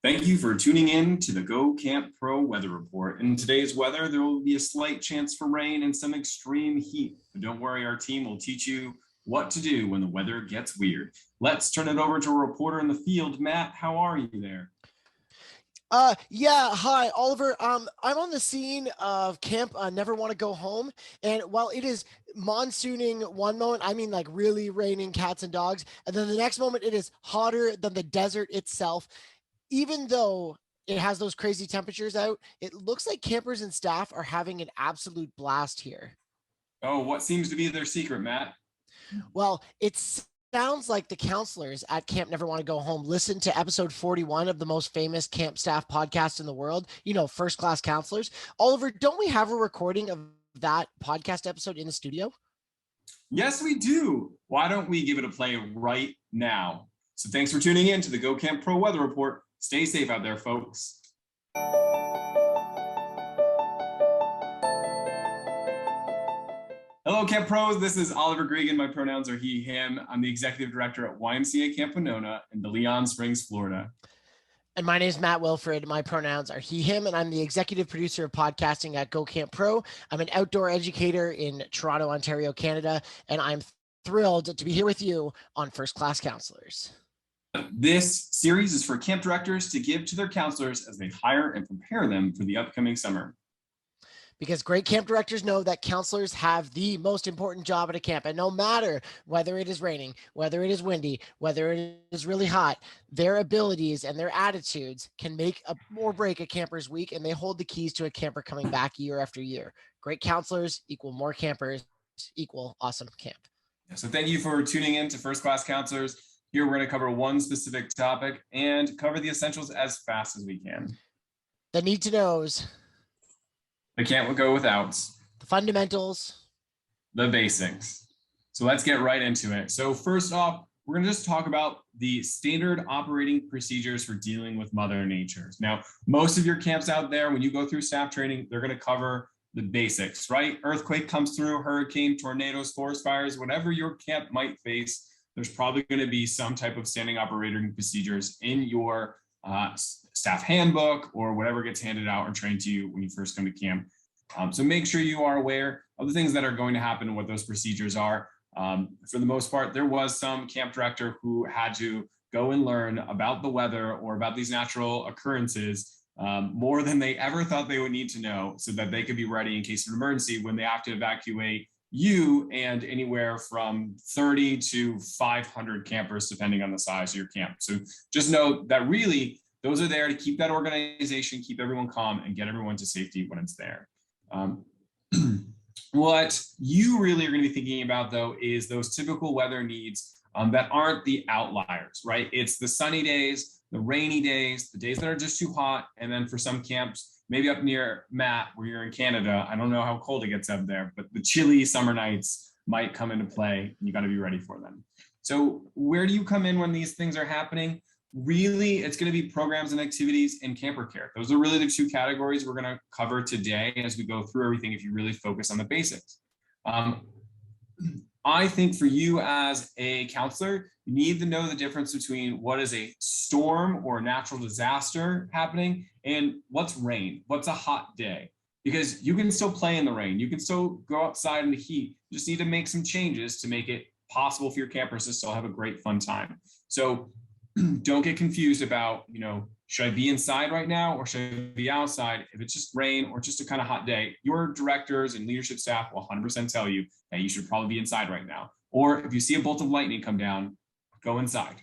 Thank you for tuning in to the Go Camp Pro weather report. In today's weather, there will be a slight chance for rain and some extreme heat. But don't worry, our team will teach you what to do when the weather gets weird. Let's turn it over to a reporter in the field. Matt, how are you there? Yeah, hi, Oliver. I'm on the scene of Camp Never Want to Go Home. And while it is monsooning one moment, I mean like really raining cats and dogs. And then the next moment, it is hotter than the desert itself. Even though it has those crazy temperatures out, it looks like campers and staff are having an absolute blast here. Oh, what seems to be their secret, Matt? Well, it sounds like the counselors at Camp Never Want to Go Home listened to episode 41 of the most famous camp staff podcast in the world, First Class Counselors. Oliver, don't we have a recording of that podcast episode in the studio? Yes, we do. Why don't we give it a play right now? So thanks for tuning in to the Go Camp Pro Weather Report. Stay safe out there, folks. Hello, Camp Pros. This is Oliver Gregan. My pronouns are he, him. I'm the executive director at YMCA Camp Winona in DeLeon Springs, Florida. And my name is Matt Wilfred. My pronouns are he, him, and I'm the executive producer of podcasting at Go Camp Pro. I'm an outdoor educator in Toronto, Ontario, Canada, and I'm thrilled to be here with you on First Class Counselors. This series is for camp directors to give to their counselors as they hire and prepare them for the upcoming summer. Because great camp directors know that counselors have the most important job at a camp. And no matter whether it is raining, whether it is windy, whether it is really hot, their abilities and their attitudes can make or break a camper's week, and they hold the keys to a camper coming back year after year. Great counselors equal more campers equal awesome camp. So thank you for tuning in to First Class Counselors. Here we're going to cover one specific topic and cover the essentials as fast as we can. The need-to-knows. The can't go without. The fundamentals. The basics. So let's get right into it. So first off, we're going to just talk about the standard operating procedures for dealing with Mother Nature. Now, most of your camps out there, when you go through staff training, they're going to cover the basics, right? Earthquake comes through, hurricane, tornadoes, forest fires, whatever your camp might face, there's probably going to be some type of standing operating procedures in your staff handbook or whatever gets handed out or trained to you when you first come to camp. So make sure you are aware of the things that are going to happen and what those procedures are. For the most part, there was some camp director who had to go and learn about the weather or about these natural occurrences more than they ever thought they would need to know so that they could be ready in case of an emergency when they have to evacuate you and anywhere from 30 to 500 campers, depending on the size of your camp. So just know that really those are there to keep that organization, keep everyone calm, and get everyone to safety when it's there. What you really are going to be thinking about, though, is those typical weather needs that aren't the outliers, right? It's the sunny days, the rainy days, the days that are just too hot, and then for some camps, maybe up near Matt, where you're in Canada, I don't know how cold it gets up there, but the chilly summer nights might come into play. You got to be ready for them. So where do you come in when these things are happening? Really, it's going to be programs and activities and camper care. Those are really the two categories we're going to cover today as we go through everything if you really focus on the basics. I think for you as a counselor, you need to know the difference between what is a storm or a natural disaster happening and what's rain, what's a hot day. Because you can still play in the rain, you can still go outside in the heat. You just need to make some changes to make it possible for your campers to still have a great fun time. So don't get confused about, should I be inside right now or should I be outside? If it's just rain or just a kind of hot day, your directors and leadership staff will 100% tell you that you should probably be inside right now. Or if you see a bolt of lightning come down, go inside.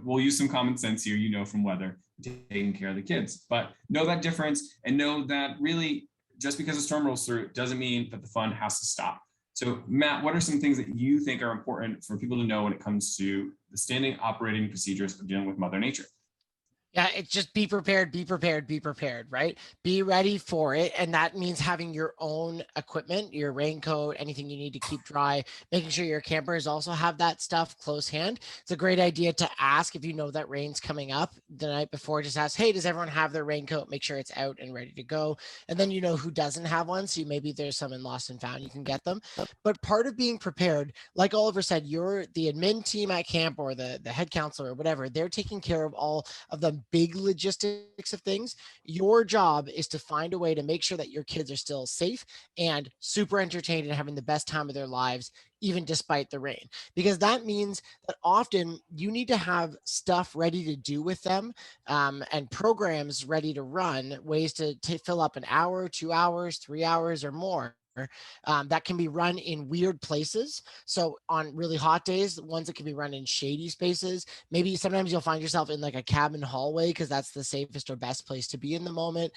We'll use some common sense here, from weather, taking care of the kids. But know that difference and know that really just because a storm rolls through doesn't mean that the fun has to stop. So Matt, what are some things that you think are important for people to know when it comes to the standing operating procedures of dealing with Mother Nature? Yeah, it's just be prepared, right? Be ready for it. And that means having your own equipment, your raincoat, anything you need to keep dry, making sure your campers also have that stuff close hand. It's a great idea to ask if you know that rain's coming up the night before. Just ask, hey, does everyone have their raincoat? Make sure it's out and ready to go. And then you know who doesn't have one. So maybe there's some in Lost and Found, you can get them. But part of being prepared, like Oliver said, you're the admin team at camp or the head counselor or whatever, they're taking care of all of the big logistics of things. Your job is to find a way to make sure that your kids are still safe and super entertained and having the best time of their lives, even despite the rain. Because that means that often you need to have stuff ready to do with them, and programs ready to run, ways to fill up an hour, 2 hours, 3 hours, or more. That can be run in weird places. So on really hot days, ones that can be run in shady spaces. Maybe sometimes you'll find yourself in like a cabin hallway because that's the safest or best place to be in the moment.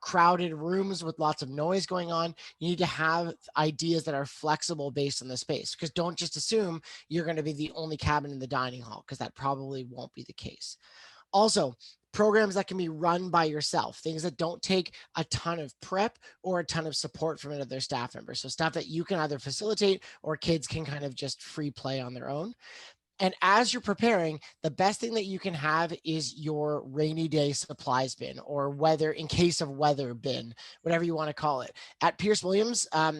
Crowded rooms with lots of noise going on. You need to have ideas that are flexible based on the space, because don't just assume you're going to be the only cabin in the dining hall, because that probably won't be the case. Also, programs that can be run by yourself, things that don't take a ton of prep or a ton of support from another staff member. So stuff that you can either facilitate or kids can kind of just free play on their own. And as you're preparing, the best thing that you can have is your rainy day supplies bin, or weather, in case of weather bin, whatever you want to call it. At Pierce Williams, a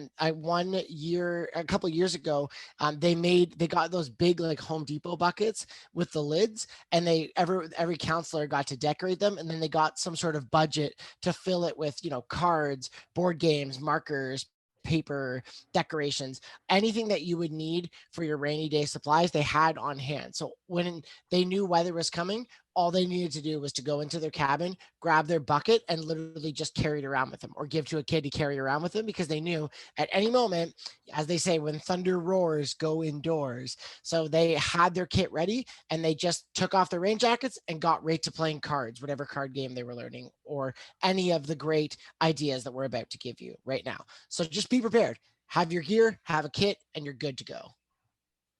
couple of years ago, they got those big like Home Depot buckets with the lids, and every counselor got to decorate them, and then they got some sort of budget to fill it with, cards, board games, markers, paper, decorations, anything that you would need for your rainy day supplies, they had on hand. So when they knew weather was coming, all they needed to do was to go into their cabin, grab their bucket, and literally just carry it around with them, or give to a kid to carry around with them, because they knew at any moment, as they say, when thunder roars, go indoors. So they had their kit ready, and they just took off their rain jackets and got right to playing cards, whatever card game they were learning, or any of the great ideas that we're about to give you right now. So just be prepared. Have your gear, have a kit, and you're good to go.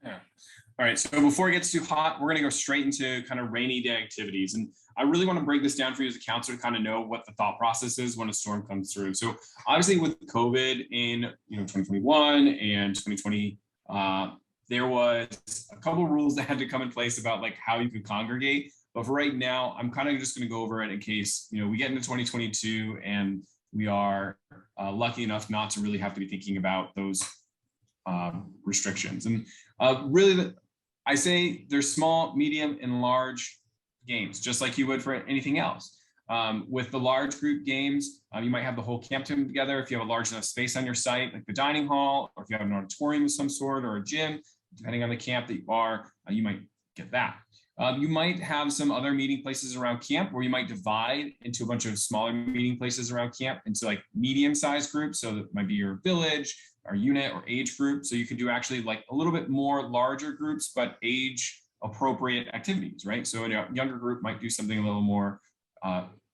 Yeah. All right. So before it gets too hot, we're going to go straight into kind of rainy day activities. And I really want to break this down for you as a counselor to kind of know what the thought process is when a storm comes through. So obviously with COVID in 2021 and 2020, there was a couple of rules that had to come in place about like how you could congregate. But for right now, I'm kind of just going to go over it in case we get into 2022 and we are lucky enough not to really have to be thinking about those restrictions. And really, I say there's small, medium, and large games, just like you would for anything else. With the large group games, you might have the whole camp team together if you have a large enough space on your site, like the dining hall, or if you have an auditorium of some sort or a gym, depending on the camp that you are, you might get that. You might have some other meeting places around camp where you might divide into a bunch of smaller meeting places around camp into like medium-sized groups. So that might be your village, or unit, or age group. So you can do actually like a little bit more larger groups, but age appropriate activities, right? So a younger group might do something a little more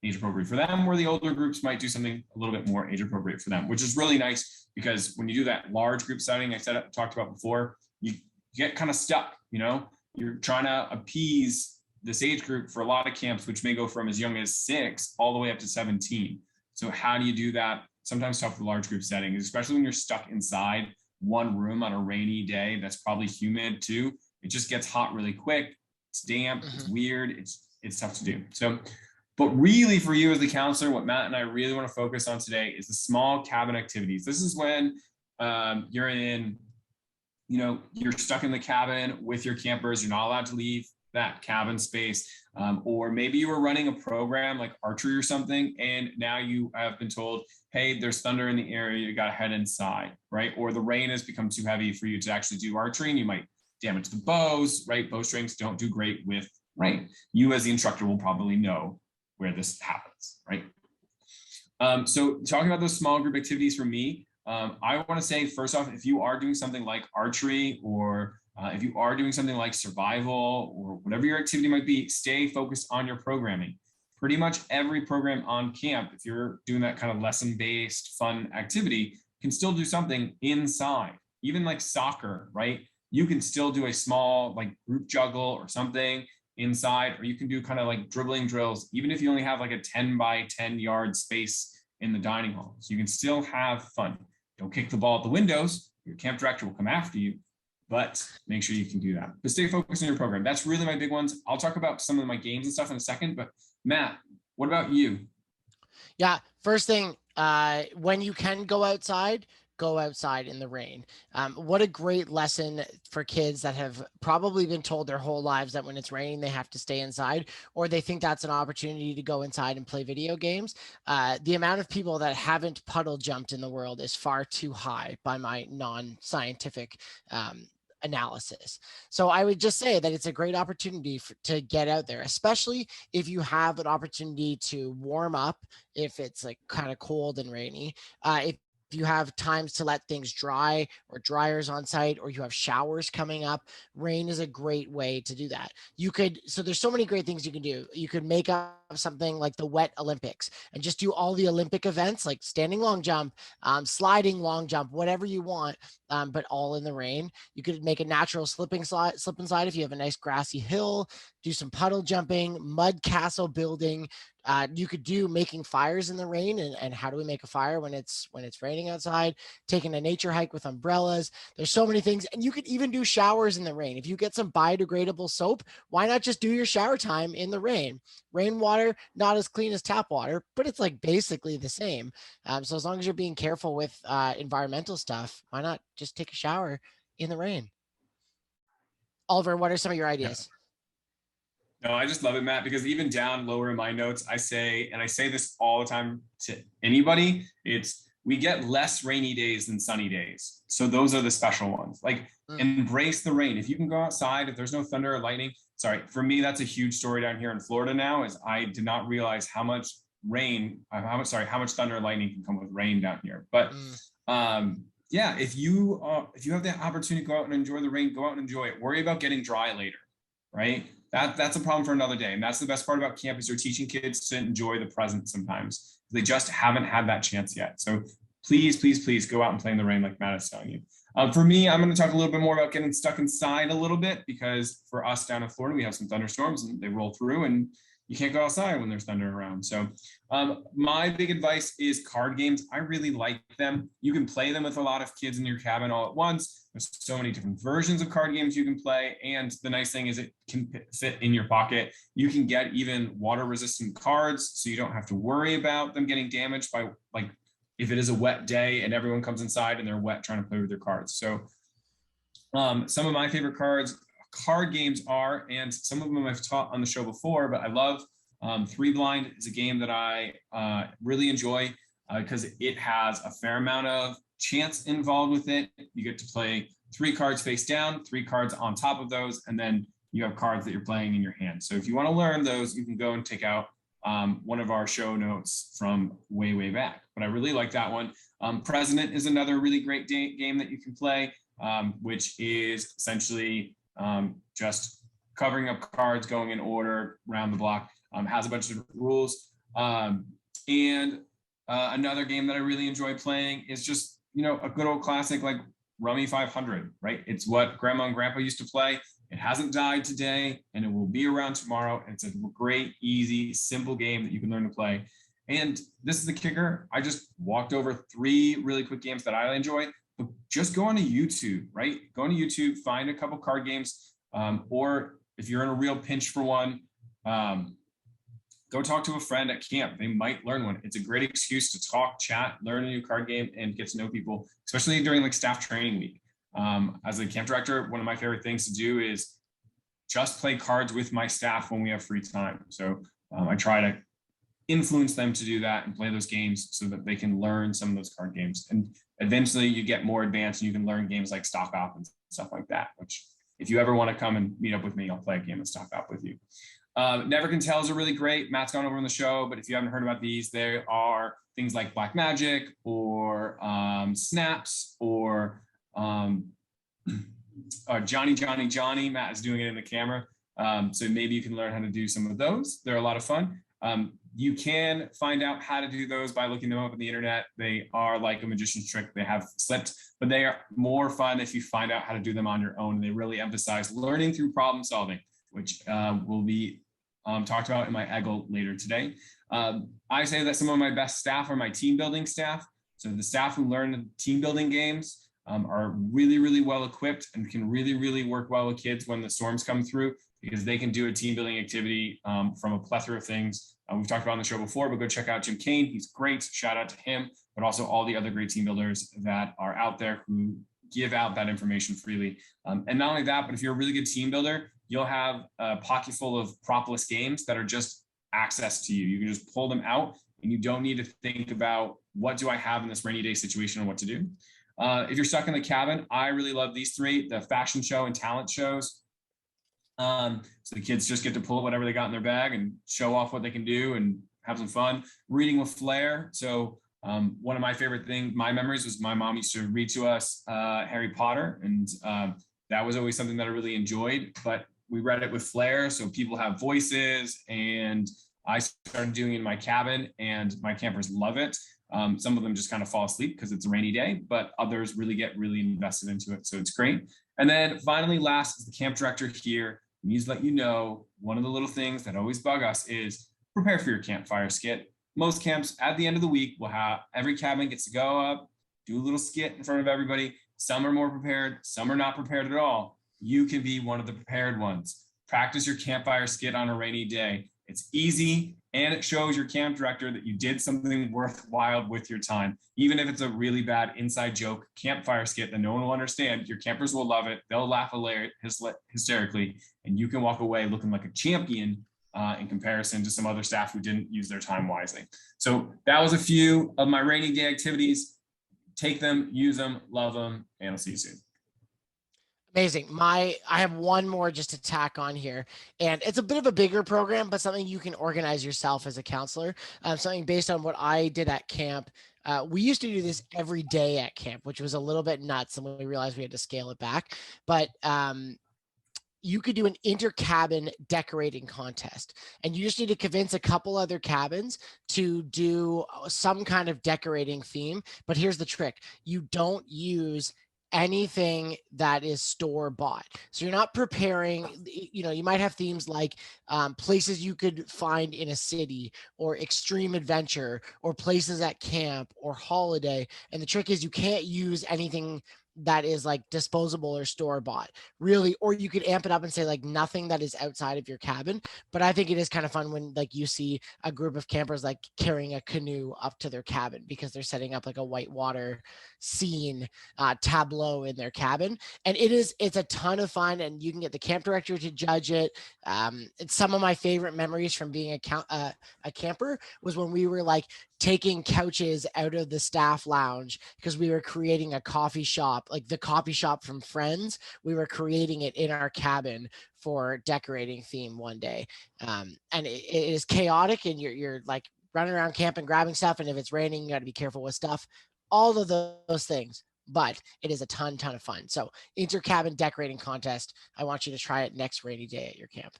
age appropriate for them, where the older groups might do something a little bit more age appropriate for them, which is really nice, because when you do that large group setting, talked about before, you get kind of stuck, you're trying to appease this age group for a lot of camps, which may go from as young as 6 all the way up to 17. So how do you do that? Sometimes tough with large group settings, especially when you're stuck inside one room on a rainy day that's probably humid too. It just gets hot really quick. It's damp, it's weird, it's tough to do. So, but really for you as the counselor, what Matt and I really want to focus on today is the small cabin activities. This is when you're stuck in the cabin with your campers, you're not allowed to leave that cabin space. Or maybe you were running a program like archery or something, and now you have been told, hey, there's thunder in the area, you got to head inside, right? Or the rain has become too heavy for you to actually do archery, and you might damage the bows, right? Bowstrings don't do great with rain. You as the instructor will probably know where this happens, right? So talking about those small group activities for me, I want to say, first off, if you are doing something like archery, or if you are doing something like survival, or whatever your activity might be, stay focused on your programming. Pretty much every program on camp, if you're doing that kind of lesson-based fun activity, can still do something inside. Even like soccer, right? You can still do a small like group juggle or something inside, or you can do kind of like dribbling drills, even if you only have like a 10 by 10 yard space in the dining hall. So you can still have fun. Don't kick the ball at the windows. Your camp director will come after you, but make sure you can do that. But stay focused on your program. That's really my big ones. I'll talk about some of my games and stuff in a second, but Matt, what about you? Yeah. First thing, when you can go outside, go outside in the rain. What a great lesson for kids that have probably been told their whole lives that when it's raining, they have to stay inside, or they think that's an opportunity to go inside and play video games. The amount of people that haven't puddle jumped in the world is far too high by my non-scientific analysis. So I would just say that it's a great opportunity to get out there, especially if you have an opportunity to warm up, if it's like kind of cold and rainy. If you have times to let things dry or dryers on site, or you have showers coming up, rain is a great way to do that. So there's so many great things you can do. You could make up something like the Wet Olympics and just do all the Olympic events like standing long jump, sliding long jump, whatever you want, but all in the rain. You could make a natural slip and slide if you have a nice grassy hill, do some puddle jumping, mud castle building. You could do making fires in the rain, and how do we make a fire when it's raining outside, taking a nature hike with umbrellas. There's so many things. And you could even do showers in the rain. If you get some biodegradable soap, why not just do your shower time in the rain? Rainwater, not as clean as tap water, but it's like basically the same. So as long as you're being careful with environmental stuff, why not just take a shower in the rain? Oliver, what are some of your Yeah. ideas? No, I just love it, Matt, because even down lower in my notes, I say this all the time to anybody, we get less rainy days than sunny days. So those are the special ones. Like, embrace the rain. If you can go outside, if there's no thunder or lightning, sorry, for me, that's a huge story down here in Florida now, is I did not realize how much thunder and lightning can come with rain down here. But yeah, if you have the opportunity to go out and enjoy the rain, go out and enjoy it. Worry about getting dry later, right? That's a problem for another day. And that's the best part about camp, is you're teaching kids to enjoy the present sometimes. They just haven't had that chance yet. So please, please, please go out and play in the rain like Matt is telling you. For me, I'm going to talk a little bit more about getting stuck inside a little bit, because for us down in Florida, we have some thunderstorms and they roll through and you can't go outside when there's thunder around. So my big advice is card games. I really like them. You can play them with a lot of kids in your cabin all at once. There's so many different versions of card games you can play. And the nice thing is it can fit in your pocket. You can get even water resistant cards, so you don't have to worry about them getting damaged by, like, if it is a wet day and everyone comes inside and they're wet trying to play with their cards. So some of my favorite card games are, and some of them I've taught on the show before, but I love Three Blind is a game that I really enjoy because it has a fair amount of chance involved with it. You get to play 3 cards face down, 3 cards on top of those, and then you have cards that you're playing in your hand. So if you want to learn those, you can go and take out one of our show notes from way, way back. But I really like that one. President is another really great game that you can play, which is essentially just covering up cards, going in order around the block. Has a bunch of rules. And another game that I really enjoy playing is just, a good old classic like Rummy 500, right? It's what Grandma and Grandpa used to play. It hasn't died today, and it will be around tomorrow. And it's a great, easy, simple game that you can learn to play. And this is the kicker. I just walked over 3 really quick games that I enjoy, but just go on to YouTube, right? Go on to YouTube, find a couple card games, or if you're in a real pinch for one, go talk to a friend at camp. They might learn one. It's a great excuse to talk, chat, learn a new card game, and get to know people, especially during like staff training week. As a camp director, one of my favorite things to do is just play cards with my staff when we have free time. So I try to influence them to do that and play those games so that they can learn some of those card games. And eventually you get more advanced and you can learn games like Stock Op and stuff like that, which if you ever want to come and meet up with me, I'll play a game of Stock Op with you. Never Can Tells are really great. Matt's gone over on the show, but if you haven't heard about these, there are things like Black Magic or Snaps or Johnny. Matt is doing it in the camera. So maybe you can learn how to do some of those. They're a lot of fun. You can find out how to do those by looking them up on the internet. They are like a magician's trick. They have slipped, but they are more fun if you find out how to do them on your own. And they really emphasize learning through problem solving, which will be talked about in my EGLE later today. I say that some of my best staff are my team building staff. So the staff who learn team building games are really, really well equipped and can really, really work well with kids when the storms come through. because they can do a team building activity from a plethora of things. We've talked about on the show before, but go check out Jim Kane. He's great. Shout out to him, but also all the other great team builders that are out there who give out that information freely. And not only that, but if you're a really good team builder, you'll have a pocket full of propless games that are just access to you. You can just pull them out and you don't need to think about what do I have in this rainy day situation and what to do. If you're stuck in the cabin, I really love these three, the fashion show and talent shows. So the kids just get to pull whatever they got in their bag and show off what they can do and have some fun. Reading with flair. So one of my favorite things, my memories, was my mom used to read to us Harry Potter, and that was always something that I really enjoyed, but we read it with flair. So people have voices, and I started doing it in my cabin, and my campers love it. Some of them just kind of fall asleep because it's a rainy day, but others really get really invested into it. So it's great. And then finally, last is the camp director here needs to let you know, one of the little things that always bug us is prepare for your campfire skit. Most camps at the end of the week will have, every cabin gets to go up, do a little skit in front of everybody. Some are more prepared, some are not prepared at all. You can be one of the prepared ones. Practice your campfire skit on a rainy day. It's easy, and it shows your camp director that you did something worthwhile with your time. Even if it's a really bad inside joke campfire skit that no one will understand, your campers will love it. They'll laugh hysterically, and you can walk away looking like a champion in comparison to some other staff who didn't use their time wisely. So that was a few of my rainy day activities. Take them, use them, love them, and I'll see you soon. Amazing. I have one more just to tack on here, and it's a bit of a bigger program, but something you can organize yourself as a counselor. Something based on what I did at camp. We used to do this every day at camp, which was a little bit nuts, and we realized we had to scale it back. But you could do an inter-cabin decorating contest, and you just need to convince a couple other cabins to do some kind of decorating theme. But here's the trick: you don't use anything that is store bought. So you're not preparing, you might have themes like places you could find in a city, or extreme adventure, or places at camp, or holiday. And the trick is you can't use anything that is like disposable or store bought, really. Or you could amp it up and say like nothing that is outside of your cabin. But I think it is kind of fun when like you see a group of campers like carrying a canoe up to their cabin because they're setting up like a whitewater scene tableau in their cabin. And it's a ton of fun, and you can get the camp director to judge it. It's some of my favorite memories from being a camper was when we were like taking couches out of the staff lounge because we were creating a coffee shop, like the coffee shop from Friends. We were creating it in our cabin for decorating theme one day. And it is chaotic, and you're like running around camp and grabbing stuff. And if it's raining, you got to be careful with stuff, all of those things. But it is a ton of fun. So inter-cabin decorating contest. I want you to try it next rainy day at your camp.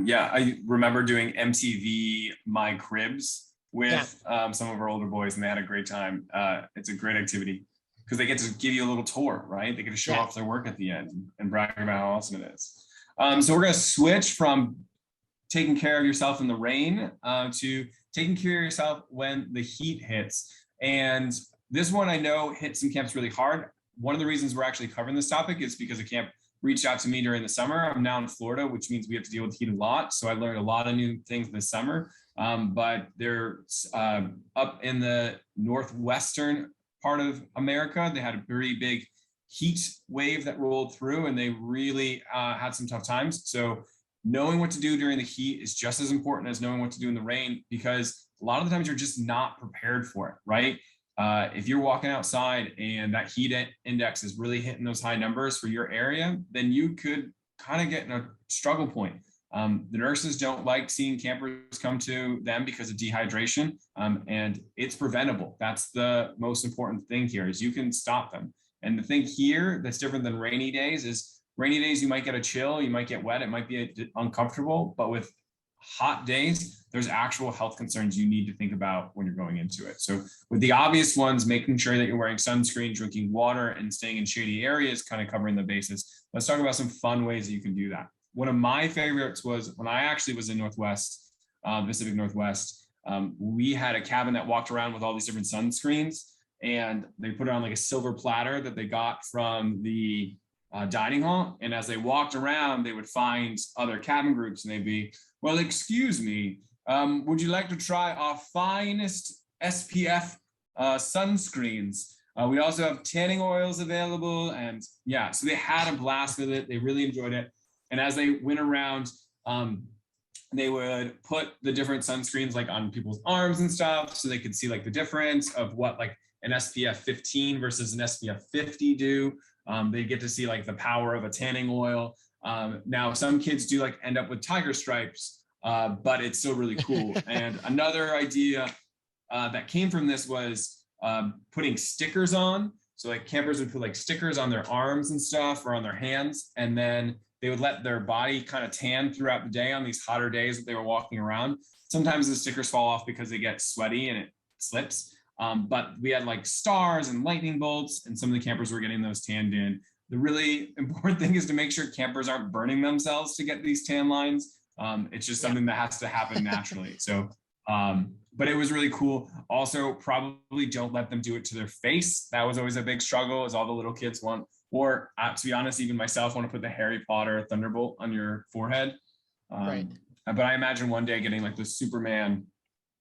Yeah, I remember doing MTV My Cribs with some of our older boys, and they had a great time. It's a great activity because they get to give you a little tour, right? They get to show off their work at the end and brag about how awesome it is. So we're going to switch from taking care of yourself in the rain to taking care of yourself when the heat hits. And this one I know hit some camps really hard. One of the reasons we're actually covering this topic is because a camp reached out to me during the summer. I'm now in Florida, which means we have to deal with heat a lot. So I learned a lot of new things this summer. But they're up in the northwestern part of America. They had a pretty big heat wave that rolled through, and they really had some tough times. So knowing what to do during the heat is just as important as knowing what to do in the rain, because a lot of the times you're just not prepared for it, right? If you're walking outside and that heat index is really hitting those high numbers for your area, then you could kind of get in a struggle point. The nurses don't like seeing campers come to them because of dehydration, and it's preventable. That's the most important thing here, is you can stop them. And the thing here that's different than rainy days is rainy days, you might get a chill, you might get wet, it might be uncomfortable, but with hot days, there's actual health concerns you need to think about when you're going into it. So with the obvious ones, making sure that you're wearing sunscreen, drinking water, and staying in shady areas, kind of covering the bases. Let's talk about some fun ways that you can do that. One of my favorites was when I actually was in Pacific Northwest. We had a cabin that walked around with all these different sunscreens, and they put it on like a silver platter that they got from the dining hall. And as they walked around, they would find other cabin groups and they'd be, well, excuse me, would you like to try our finest SPF sunscreens? We also have tanning oils available. And yeah, so they had a blast with it. They really enjoyed it. And as they went around, they would put the different sunscreens like on people's arms and stuff so they could see like the difference of what like an SPF 15 versus an SPF 50 do. They get to see like the power of a tanning oil. Now some kids do like end up with tiger stripes, but it's still really cool. And another idea that came from this was putting stickers on. So like campers would put like stickers on their arms and stuff or on their hands, and then they would let their body kind of tan throughout the day on these hotter days that they were walking around. Sometimes the stickers fall off because they get sweaty and it slips. But we had like stars and lightning bolts, and some of the campers were getting those tanned in. The really important thing is to make sure campers aren't burning themselves to get these tan lines. It's just something that has to happen naturally. So, but it was really cool. Also, probably don't let them do it to their face. That was always a big struggle, as all the little kids want. Or to be honest, even myself want to put the Harry Potter Thunderbolt on your forehead. Right. But I imagine one day getting like the Superman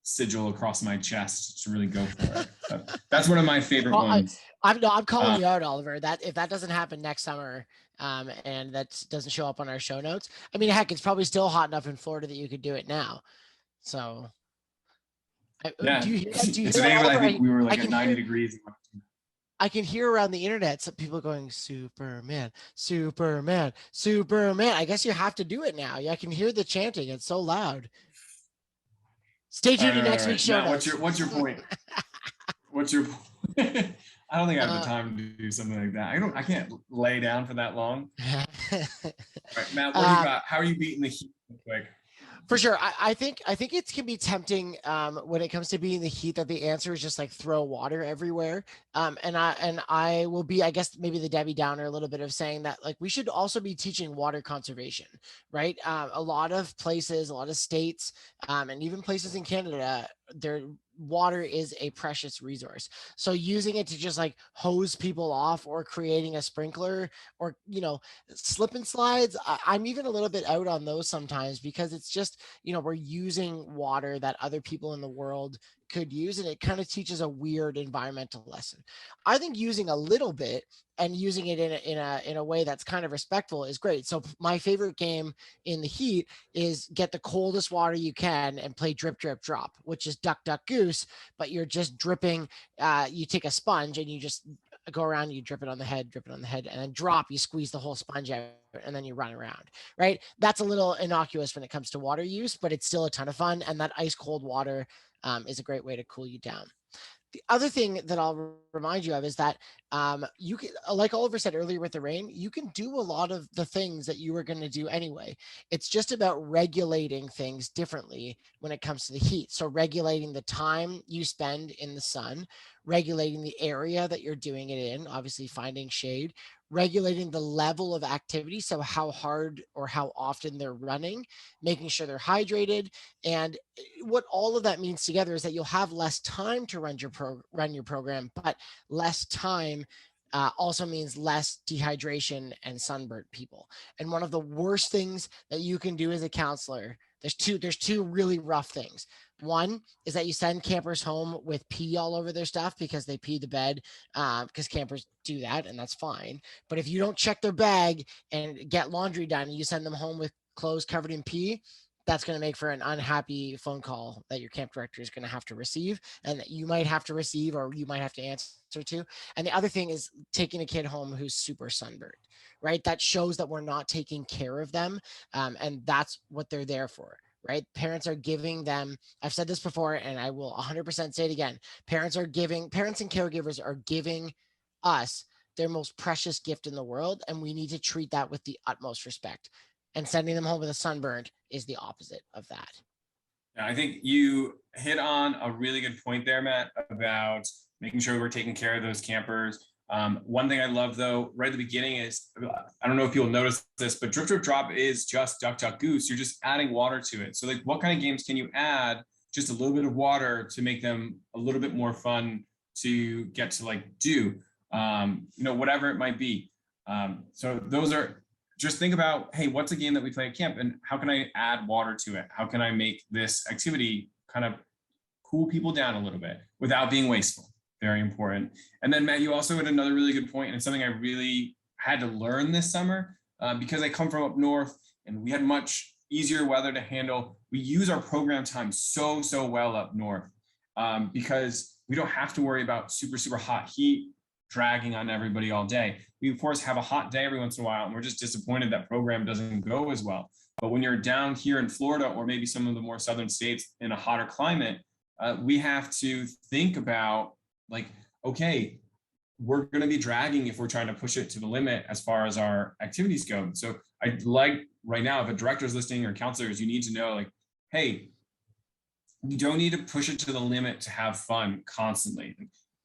sigil across my chest to really go for it. So that's one of my favorite ones. I'm calling you out, Oliver. That if that doesn't happen next summer, and that doesn't show up on our show notes, I mean, heck, it's probably still hot enough in Florida that you could do it now. So, Yeah. do you hear that? Do you hear Today, that, I think we were like at 90 hear, degrees. I can hear around the internet some people going, Superman, Superman, Superman. I guess you have to do it now. I can hear the chanting. It's so loud. Stay tuned to next week's show notes. Now, what's your point? What's your point? I don't think I have the time to do something like that. I can't lay down for that long. All right, Matt, what do you got? How are you beating the heat real quick? For sure. I think it can be tempting when it comes to being the heat that the answer is just like throw water everywhere. And I will be, I guess, maybe the Debbie Downer a little bit of saying that like we should also be teaching water conservation, right? A lot of places, a lot of states, and even places in Canada, their water is a precious resource. So using it to just like hose people off or creating a sprinkler or, slip and slides, I'm even a little bit out on those sometimes because it's just, we're using water that other people in the world could use, and it kind of teaches a weird environmental lesson. I think using a little bit and using it in a way that's kind of respectful is great. So my favorite game in the heat is get the coldest water you can and play drip, drip, drop, which is duck, duck, goose, but you're just dripping. You take a sponge and you just go around, you drip it on the head, and then drop, you squeeze the whole sponge out, and then you run around, right? That's a little innocuous when it comes to water use, but it's still a ton of fun. And that ice cold water is a great way to cool you down. The other thing that I'll remind you of is that you can, like Oliver said earlier with the rain, you can do a lot of the things that you were going to do anyway. It's just about regulating things differently when it comes to the heat. So regulating the time you spend in the sun, regulating the area that you're doing it in, obviously finding shade, regulating the level of activity. So how hard or how often they're running, making sure they're hydrated. And what all of that means together is that you'll have less time to run your program, but less time also means less dehydration and sunburnt people. And one of the worst things that you can do as a counselor, there's two really rough things. One is that you send campers home with pee all over their stuff because they pee the bed, because campers do that, and that's fine. But if you don't check their bag and get laundry done and you send them home with clothes covered in pee, that's going to make for an unhappy phone call that your camp director is going to have to receive, and that you might have to receive or you might have to answer to. And the other thing is taking a kid home who's super sunburned, right? That shows that we're not taking care of them, and that's what they're there for. Right? Parents are giving them, I've said this before, and I will 100% say it again. Parents and caregivers are giving us their most precious gift in the world, and we need to treat that with the utmost respect. And sending them home with a sunburned is the opposite of that. Yeah, I think you hit on a really good point there, Matt, about making sure we're taking care of those campers. One thing I love, though, right at the beginning is, I don't know if you'll notice this, but drip, drip, drop is just duck, duck, goose. You're just adding water to it. So like, what kind of games can you add just a little bit of water to make them a little bit more fun to get to like do, whatever it might be. So those are, just think about, hey, what's a game that we play at camp and how can I add water to it? How can I make this activity kind of cool people down a little bit without being wasteful? Very important. And then Matt, you also had another really good point, and it's something I really had to learn this summer because I come from up north and we had much easier weather to handle. We use our program time so well up north because we don't have to worry about super hot heat dragging on everybody all day. We of course have a hot day every once in a while and we're just disappointed that program doesn't go as well. But when you're down here in Florida or maybe some of the more southern states in a hotter climate, we have to think about like, okay, we're going to be dragging if we're trying to push it to the limit as far as our activities go. So I'd like right now, if a director is listening or counselors, you need to know like, hey, you don't need to push it to the limit to have fun constantly.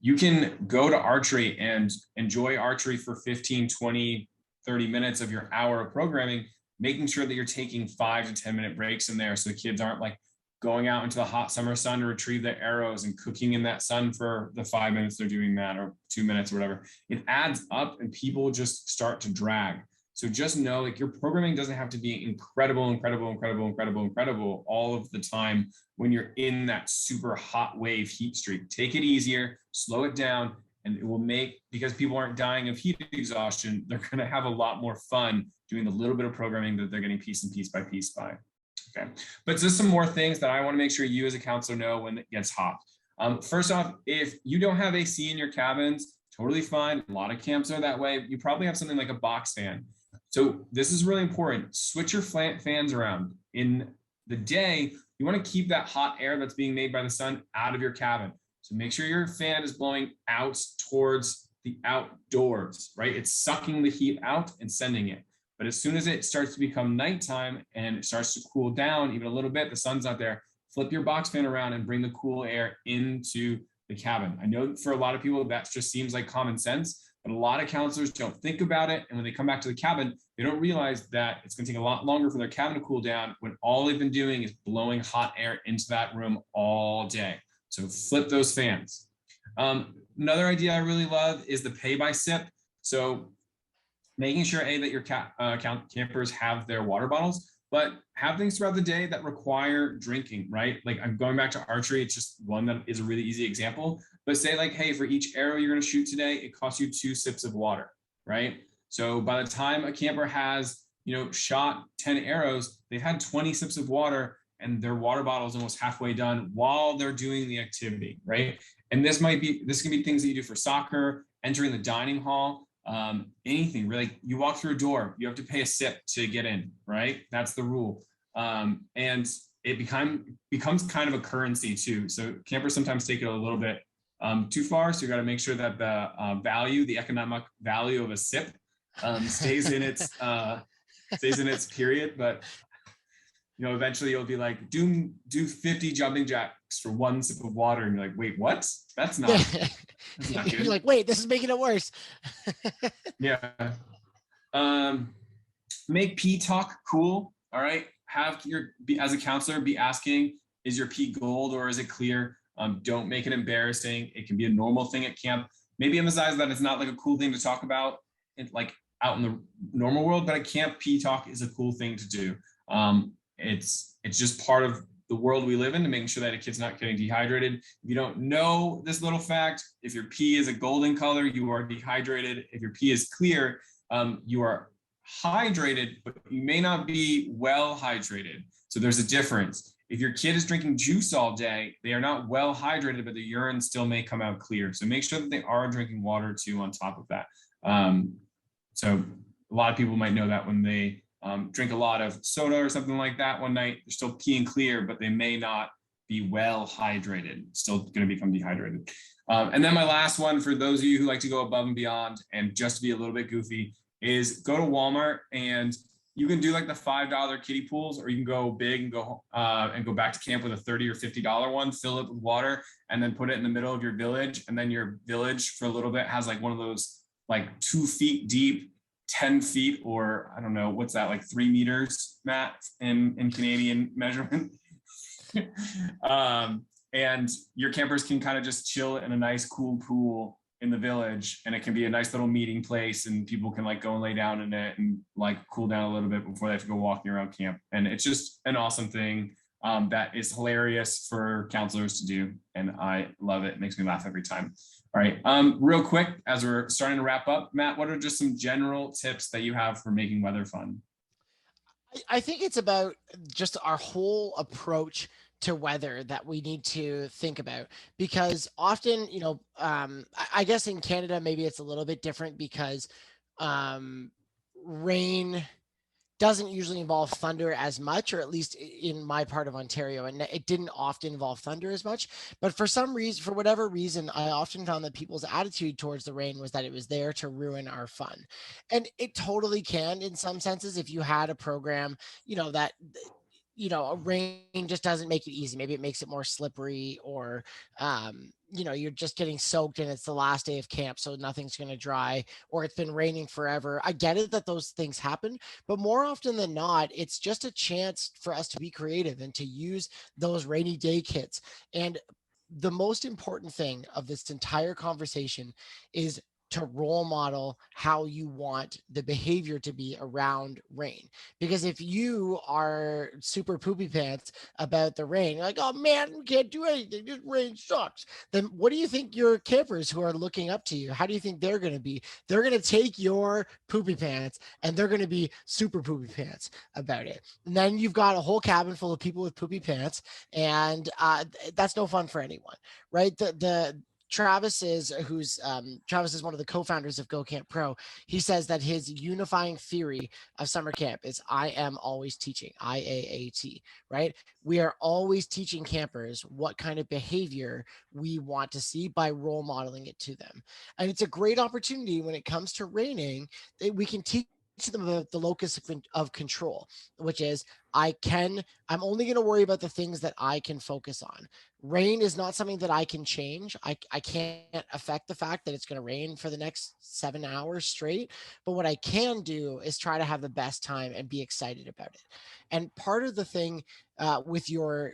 You can go to archery and enjoy archery for 15, 20, 30 minutes of your hour of programming, making sure that you're taking 5 to 10 minute breaks in there so the kids aren't like going out into the hot summer sun to retrieve their arrows and cooking in that sun for the 5 minutes they're doing that or 2 minutes or whatever. It adds up and people just start to drag. So just know like your programming doesn't have to be incredible all of the time when you're in that super hot wave heat streak. Take it easier, slow it down, and it will make, because people aren't dying of heat exhaustion, they're going to have a lot more fun doing the little bit of programming that they're getting piece by piece by. Okay, but just some more things that I want to make sure you as a counselor know when it gets hot. First off, if you don't have AC in your cabins, totally fine. A lot of camps are that way. You probably have something like a box fan. So this is really important. Switch your fans around. In the day, you want to keep that hot air that's being made by the sun out of your cabin. So make sure your fan is blowing out towards the outdoors, right? It's sucking the heat out and sending it. But as soon as it starts to become nighttime and it starts to cool down even a little bit, the sun's not there, flip your box fan around and bring the cool air into the cabin. I know for a lot of people that just seems like common sense, but a lot of counselors don't think about it. And when they come back to the cabin, they don't realize that it's going to take a lot longer for their cabin to cool down when all they've been doing is blowing hot air into that room all day. So flip those fans. Another idea I really love is the pay by sip. So making sure that your campers have their water bottles, but have things throughout the day that require drinking, right? Like I'm going back to archery. It's just one that is a really easy example, but say like, hey, for each arrow you're going to shoot today, it costs you 2 sips of water, right? So by the time a camper has, shot 10 arrows, they've had 20 sips of water and their water bottle is almost halfway done while they're doing the activity, right? And this can be things that you do for soccer, entering the dining hall, anything really. You walk through a door, you have to pay a sip to get in, right? That's the rule. And it becomes kind of a currency too. So campers sometimes take it a little bit too far. So you got to make sure that the economic value of a sip stays in its period. But eventually you'll be like, do 50 jumping jacks for 1 sip of water, and you're like, wait, what? That's not good. You're like, wait, this is making it worse. Yeah. Make pee talk cool. All right. As a counselor, be asking, is your pee gold or is it clear? Don't make it embarrassing. It can be a normal thing at camp. Maybe emphasize that it's not like a cool thing to talk about like out in the normal world, but at camp, pee talk is a cool thing to do. It's just part of the world we live in, to making sure that a kid's not getting dehydrated. If you don't know this little fact, if your pee is a golden color, you are dehydrated. If your pee is clear, you are hydrated, but you may not be well hydrated. So there's a difference. If your kid is drinking juice all day, they are not well hydrated, but the urine still may come out clear. So make sure that they are drinking water too on top of that. So a lot of people might know that when they drink a lot of soda or something like that one night, they're still peeing clear, but they may not be well hydrated, still going to become dehydrated. And then my last one, for those of you who like to go above and beyond and just to be a little bit goofy, is go to Walmart and you can do like the $5 kiddie pools, or you can go big and go back to camp with a $30 or $50 one, fill it with water, and then put it in the middle of your village. And then your village for a little bit has like one of those like 2 feet deep, 10 feet, or I don't know, what's that, like 3 meters, Matt, in Canadian measurement. And your campers can kind of just chill in a nice cool pool in the village, and it can be a nice little meeting place, and people can like go and lay down in it and like cool down a little bit before they have to go walking around camp. And it's just an awesome thing that is hilarious for counselors to do, and I love it. It makes me laugh every time. All right, real quick, as we're starting to wrap up, Matt, what are just some general tips that you have for making weather fun? I think it's about just our whole approach to weather that we need to think about, because often, I guess in Canada, maybe it's a little bit different because um, rain doesn't usually involve thunder as much, or at least in my part of Ontario, and it didn't often involve thunder as much. But for some reason, for whatever reason, I often found that people's attitude towards the rain was that it was there to ruin our fun. And it totally can in some senses if you had a program, that a rain just doesn't make it easy. Maybe it makes it more slippery, or you're just getting soaked and it's the last day of camp, so nothing's going to dry, or it's been raining forever. I get it that those things happen, but more often than not, it's just a chance for us to be creative and to use those rainy day kits. And the most important thing of this entire conversation is to role model how you want the behavior to be around rain. Because if you are super poopy pants about the rain, like, oh man, we can't do anything, this rain sucks, then what do you think your campers who are looking up to you, how do you think they're going to be? They're going to take your poopy pants and they're going to be super poopy pants about it. And then you've got a whole cabin full of people with poopy pants, and that's no fun for anyone, right? Travis is one of the co-founders of Go Camp Pro. He says that his unifying theory of summer camp is I am always teaching, IAAT, right? We are always teaching campers what kind of behavior we want to see by role modeling it to them. And it's a great opportunity when it comes to raining that we can teach them the locus of control, which is I'm only going to worry about the things that I can focus on. Rain is not something that I can change. I can't affect the fact that it's going to rain for the next 7 hours straight. But what I can do is try to have the best time and be excited about it. And part of the thing with your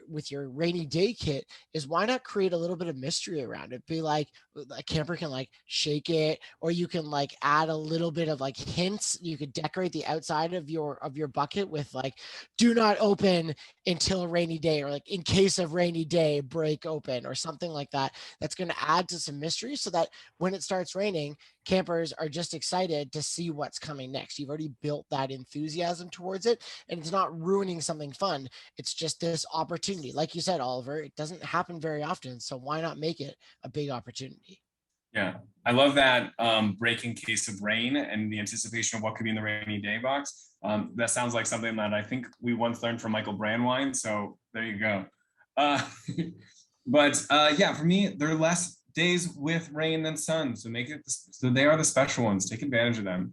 rainy day kit is, why not create a little bit of mystery around it? Be like, a camper can like shake it, or you can like add a little bit of like hints. You could decorate the outside of your bucket with like, do not open until a rainy day, or like in case of rainy day, break open, or something like that. That's going to add to some mystery, so that when it starts raining, campers are just excited to see what's coming next. You've already built that enthusiasm towards it, and it's not ruining something fun. It's just this opportunity. Like you said, Oliver, it doesn't happen very often, so why not make it a big opportunity? Yeah, I love that break in case of rain and the anticipation of what could be in the rainy day box. That sounds like something that I think we once learned from Michael Brandwine. So there you go. Uh, but yeah, for me, there are less days with rain than sun. So make it so they are the special ones. Take advantage of them.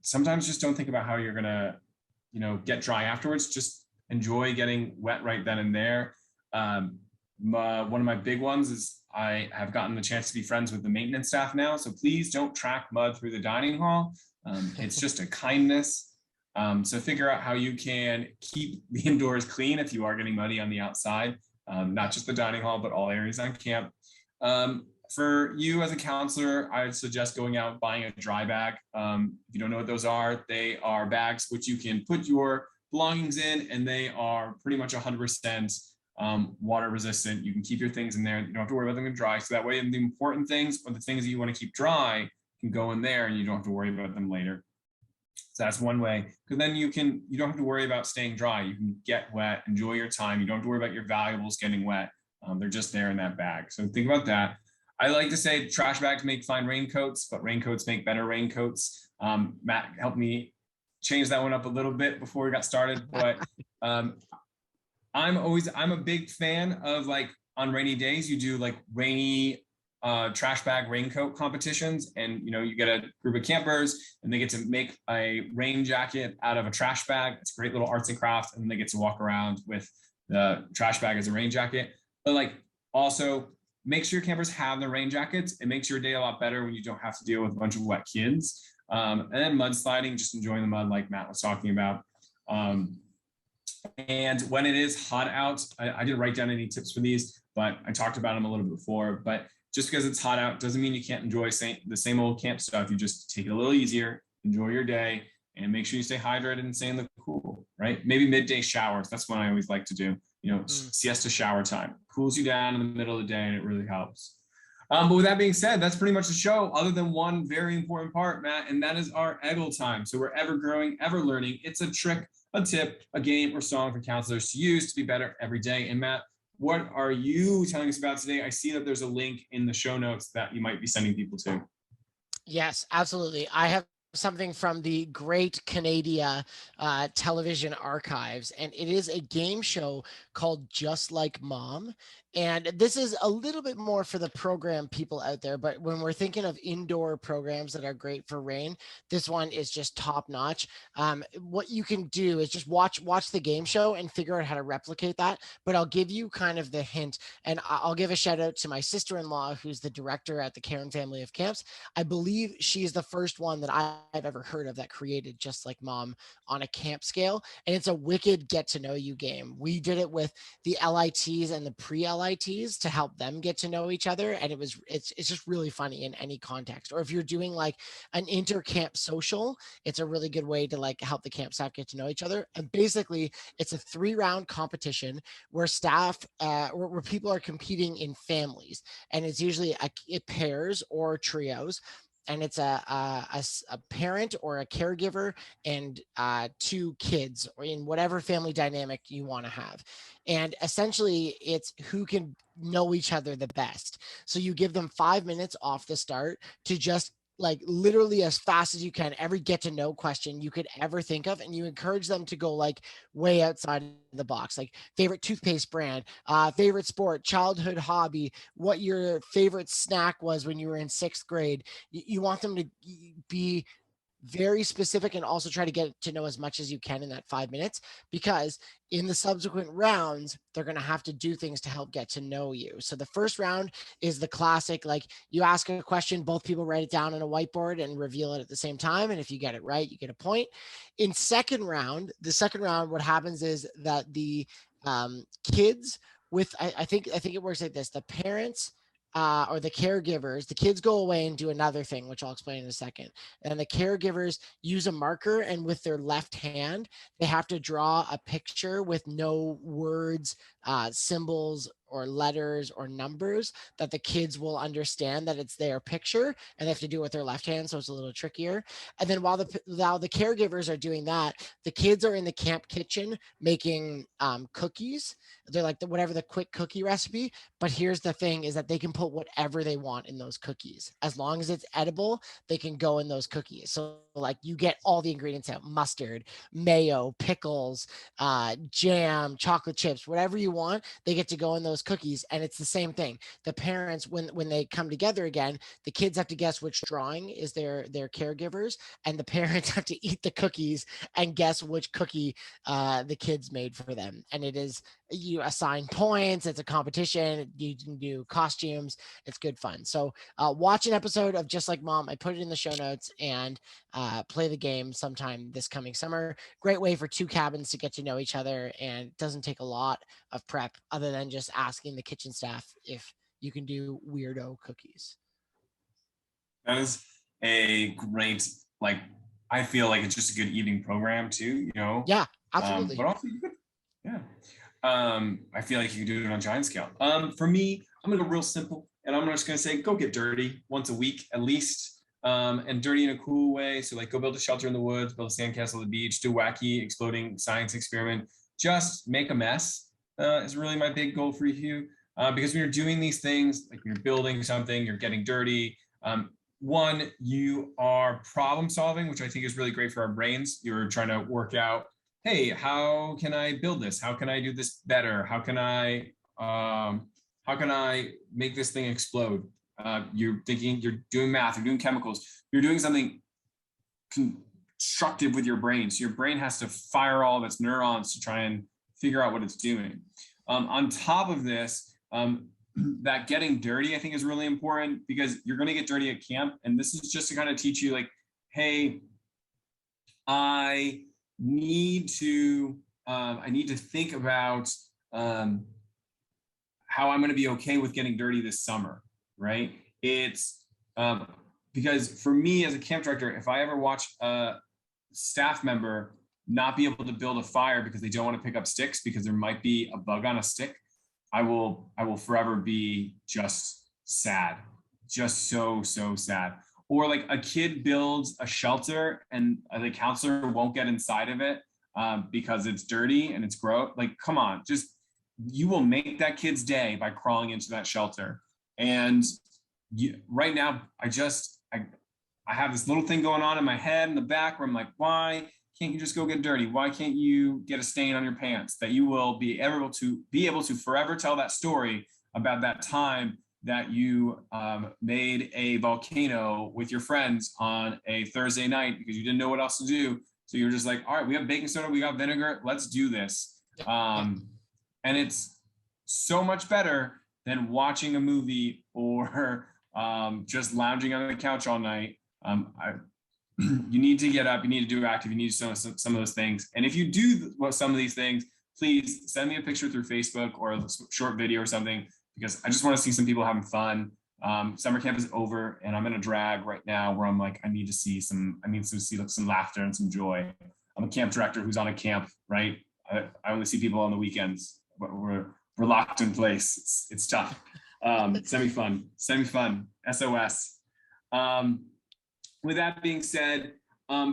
Sometimes just don't think about how you're gonna, get dry afterwards. Just enjoy getting wet right then and there. One of my big ones is I have gotten the chance to be friends with the maintenance staff now. So please don't track mud through the dining hall. It's just a kindness. So figure out how you can keep the indoors clean if you are getting muddy on the outside, not just the dining hall, but all areas on camp. For you as a counselor, I would suggest going out and buying a dry bag. If you don't know what those are, they are bags which you can put your belongings in, and they are pretty much 100% water resistant. You can keep your things in there. You don't have to worry about them getting dry. So that way, the important things, or the things that you want to keep dry, can go in there, and you don't have to worry about them later. So that's one way, because then you don't have to worry about staying dry. You can get wet, enjoy your time. You don't have to worry about your valuables getting wet. They're just there in that bag. So think about that. I like to say trash bags make fine raincoats, but raincoats make better raincoats. Matt helped me change that one up a little bit before we got started, but I'm a big fan of, like, on rainy days, you do like rainy trash bag raincoat competitions, and you get a group of campers and they get to make a rain jacket out of a trash bag. It's great little arts and crafts, and they get to walk around with the trash bag as a rain jacket. But like, also make sure your campers have the rain jackets. It makes your day a lot better when you don't have to deal with a bunch of wet kids. And then mudsliding, just enjoying the mud like Matt was talking about. And when it is hot out, I didn't write down any tips for these, but I talked about them a little bit before, but just because it's hot out doesn't mean you can't enjoy the same old camp stuff. You just take it a little easier, enjoy your day, and make sure you stay hydrated and stay in the cool, right? Maybe midday showers. That's what I always like to do. Siesta shower time cools you down in the middle of the day, and it really helps. But with that being said, that's pretty much the show, other than one very important part, Matt, and that is our Eggle time. So we're ever growing, ever learning. It's a trick, a tip, a game, or song for counselors to use to be better every day. And Matt, what are you telling us about today? I see that there's a link in the show notes that you might be sending people to. Yes, absolutely. I have something from the Great Canada television archives, and it is a game show called Just Like Mom. And this is a little bit more for the program people out there, but when we're thinking of indoor programs that are great for rain, this one is just top notch. What you can do is just watch the game show and figure out how to replicate that. But I'll give you kind of the hint, and I'll give a shout out to my sister-in-law, who's the director at the Karen family of camps. I believe she's the first one that I've ever heard of that created Just Like Mom on a camp scale. And it's a wicked get to know you game. We did it with the LITs and the pre-LITs to help them get to know each other. And it's just really funny in any context. Or if you're doing like an inter-camp social, it's a really good way to like help the camp staff get to know each other. And basically it's a 3-round competition where where people are competing in families. And it's usually pairs or trios, and it's a parent or a caregiver and 2 kids, or in whatever family dynamic you want to have. And essentially it's who can know each other the best. So you give them 5 minutes off the start to just like literally as fast as you can, every get to know question you could ever think of. And you encourage them to go like way outside the box, like favorite toothpaste brand, favorite sport, childhood hobby, what your favorite snack was when you were in 6th grade. You want them to be very specific and also try to get to know as much as you can in that 5 minutes, because in the subsequent rounds, they're going to have to do things to help get to know you. So the first round is the classic, like you ask a question, both people write it down on a whiteboard and reveal it at the same time. And if you get it right, you get a point. In the second round, what happens is that the kids I think it works like this. The parents or the caregivers, the kids go away and do another thing, which I'll explain in a second. And the caregivers use a marker, and with their left hand, they have to draw a picture with no words, symbols, or letters or numbers that the kids will understand that it's their picture, and they have to do it with their left hand, so it's a little trickier. And then while the caregivers are doing that, the kids are in the camp kitchen making cookies. They're like whatever the quick cookie recipe. But here's the thing is that they can put whatever they want in those cookies. As long as it's edible, they can go in those cookies. So like you get all the ingredients out: mustard, mayo, pickles, jam, chocolate chips, whatever you want, they get to go in those cookies. And it's the same thing. The parents, when they come together again, the kids have to guess which drawing is their caregivers, and the parents have to eat the cookies and guess which cookie the kids made for them. And it is, you assign points, it's a competition, you can do costumes, it's good fun. So watch an episode of Just Like Mom. I put it in the show notes, and play the game sometime this coming summer. Great way for 2 cabins to get to know each other, and doesn't take a lot of prep other than just asking the kitchen staff if you can do weirdo cookies. That is a great, like, I feel like it's just a good evening program too, Yeah, absolutely. But also you could, yeah. I feel like you can do it on giant scale. For me, I'm gonna go real simple, and I'm just gonna say go get dirty once a week at least, and dirty in a cool way. So like go build a shelter in the woods, build a sandcastle on the beach, do a wacky exploding science experiment. Just make a mess is really my big goal for you. Because when you're doing these things, like when you're building something, you're getting dirty. One, you are problem solving, which I think is really great for our brains. You're trying to work out, hey, how can I build this? How can I do this better? How can I make this thing explode? You're thinking, you're doing math, you're doing chemicals, you're doing something constructive with your brain. So your brain has to fire all of its neurons to try and figure out what it's doing. On top of this, that getting dirty, I think, is really important, because you're going to get dirty at camp. And this is just to kind of teach you, like, hey, I need to think about how I'm going to be okay with getting dirty this summer. right? It's because for me as a camp director, if I ever watch a staff member not be able to build a fire because they don't want to pick up sticks because there might be a bug on a stick, I will forever be just sad, just so sad. Or like a kid builds a shelter and the counselor won't get inside of it because it's dirty and it's gross. Like, come on, just you will make that kid's day by crawling into that shelter. And right now, I have this little thing going on in my head in the back where I'm like, why can't you just go get dirty? Why can't you get a stain on your pants? That you will be able to forever tell that story about that time that you made a volcano with your friends on a Thursday night because you didn't know what else to do. So you're just like, all right, we have baking soda, we got vinegar, let's do this. And it's so much better than watching a movie or just lounging on the couch all night. You need to get up, you need to do active, you need to do some of those things. And if you do some of these things, please send me a picture through Facebook or a short video or something, because I just want to see some people having fun. Summer camp is over and I'm in a drag right now where I'm like, I need to see some laughter and some joy. I'm a camp director who's on a camp, right? I only see people on the weekends, but we're locked in place. It's tough. Semi-fun, SOS. With that being said,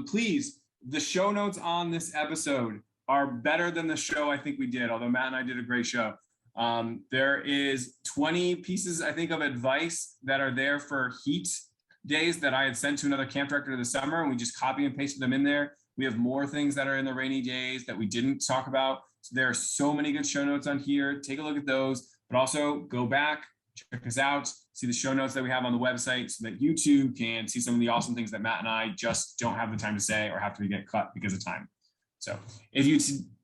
please, the show notes on this episode are better than the show I think we did, although Matt and I did a great show. There is 20 pieces, I think, of advice that are there for heat days that I had sent to another camp director this summer, and we just copy and pasted them in there. We have more things that are in the rainy days that we didn't talk about. So there are so many good show notes on here. Take a look at those, but also go back, check us out, see the show notes that we have on the website so that you too can see some of the awesome things that Matt and I just don't have the time to say or have to get cut because of time. So if you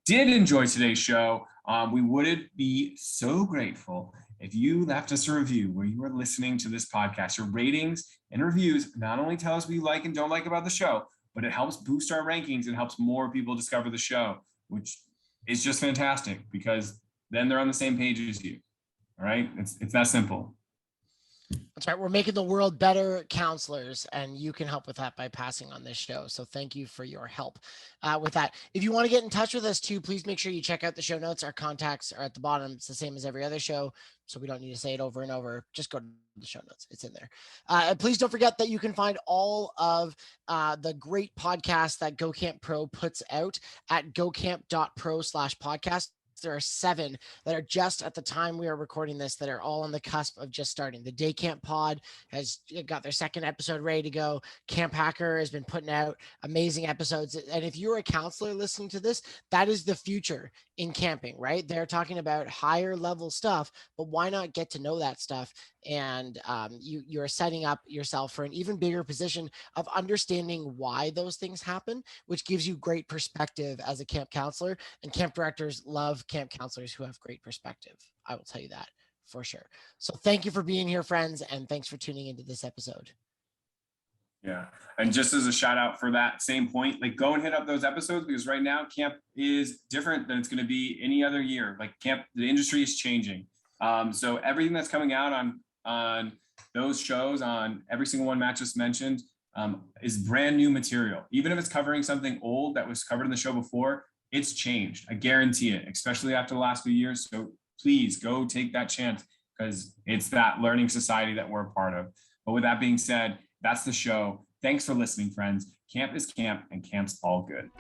did enjoy today's show, we would be so grateful if you left us a review where you are listening to this podcast. Your ratings and reviews not only tell us what you like and don't like about the show, but it helps boost our rankings and helps more people discover the show, which is just fantastic because then they're on the same page as you. All right, it's that simple. That's right. We're making the world better counselors, and you can help with that by passing on this show. So thank you for your help with that. If you want to get in touch with us too, please make sure you check out the show notes. Our contacts are at the bottom. It's the same as every other show, so we don't need to say it over and over. Just go to the show notes. It's in there. And please don't forget that you can find all of the great podcasts that Go Camp Pro puts out at gocamp.pro/podcast. There are 7 that are just at the time we are recording this that are all on the cusp of just starting. The Day Camp Pod has got their 2nd episode ready to go. Camp Hacker has been putting out amazing episodes. And if you're a counselor listening to this, that is the future in camping, right? They're talking about higher level stuff, but why not get to know that stuff? And you're setting up yourself for an even bigger position of understanding why those things happen, which gives you great perspective as a camp counselor. And camp directors love camp counselors who have great perspective. I will tell you that for sure. So thank you for being here, friends, and thanks for tuning into this episode. Yeah. And just as a shout out for that same point, like go and hit up those episodes because right now camp is different than it's going to be any other year. Like camp, the industry is changing. So everything that's coming out on those shows, on every single one Matt just mentioned, is brand new material. Even if it's covering something old that was covered in the show before, it's changed. I guarantee it, especially after the last few years. So please go take that chance because it's that learning society that we're a part of. But with that being said, that's the show. Thanks for listening, friends. Camp is camp and camp's all good.